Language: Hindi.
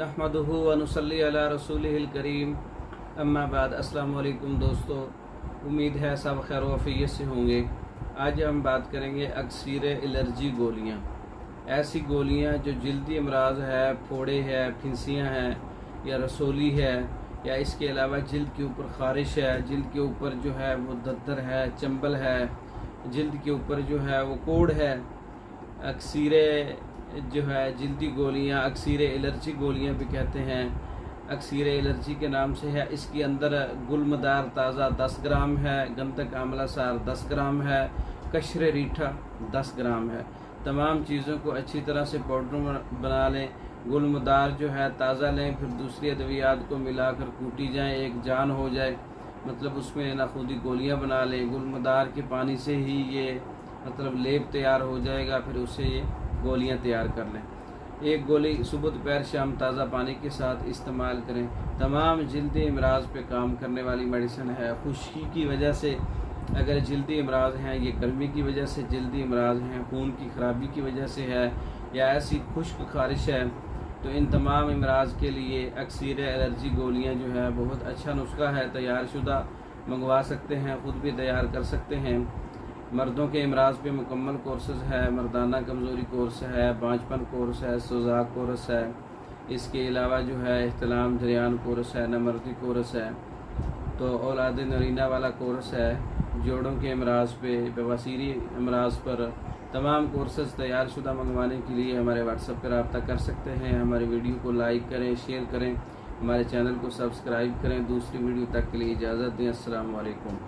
नहमदुहु व नुसल्ली अला रसूलिहिल करीम, अम्मा बाद। अस्सलाम वालेकुम दोस्तों, उम्मीद है सब खैर वफ़ियत से होंगे। आज हम बात करेंगे अक्सर एलर्जी गोलियाँ। ऐसी गोलियाँ जो जल्दी अमराज है, फोड़े है, फिंसियाँ हैं या रसोली है, या इसके अलावा जल्द के ऊपर ख़ारिश है, जल्द के ऊपर जो है वो दद्दर है, चंबल है, जल्द के ऊपर जो है वो कोड़ है। अक्सर जो है जल्दी गोलियाँ अक्सर एलर्जी गोलियाँ भी कहते हैं। अक्सर एलर्जी के नाम से है। इसके अंदर गुलमदार ताज़ा 10 ग्राम है, गंधक आमला सार 10 ग्राम है, कशरे रीठा 10 ग्राम है। तमाम चीज़ों को अच्छी तरह से पाउडर बना लें। गुलमदार जो है ताज़ा लें, फिर दूसरी अद्वियात को मिलाकर कूटी जाए, एक जान हो जाए, मतलब उसमें ना खुद ही गोलियाँ बना लें। गुलमदार के पानी से ही ये मतलब लेप तैयार हो जाएगा, फिर उससे ये गोलियां तैयार कर लें। एक गोली सुबह दोपहर शाम ताज़ा पानी के साथ इस्तेमाल करें। तमाम जल्दी अमराज पे काम करने वाली मेडिसिन है। खुश्की की वजह से अगर जल्दी अमराज हैं, ये गर्मी की वजह से जल्दी अमराज हैं, खून की ख़राबी की वजह से है, या ऐसी खुश्क खारिश है, तो इन तमाम अमराज के लिए अक्सर एलर्जी गोलियाँ जो है बहुत अच्छा नुस्खा है, तैयार शुदा मंगवा सकते हैं, ख़ुद भी तैयार कर सकते हैं। मर्दों के अमराज पे मुकम्मल कोर्सेज है, मर्दाना कमज़ोरी कोर्स है, बांझपन कोर्स है, सुजाक कोर्स है। इसके अलावा जो है इख्तिलाम जरियान कोर्स है, नमर्दी कोर्स है, तो औलाद नरीना वाला कोर्स है। जोड़ों के अमराज पे, बवासीरी अमराज पर तमाम कोर्सेज तैयार शुदा मंगवाने के लिए हमारे व्हाट्सएप पर रब्ता कर सकते हैं। हमारे वीडियो को लाइक करें, शेयर करें, हमारे चैनल को सब्सक्राइब करें। दूसरी वीडियो तक के लिए इजाज़त दें। अस्सलाम वालेकुम।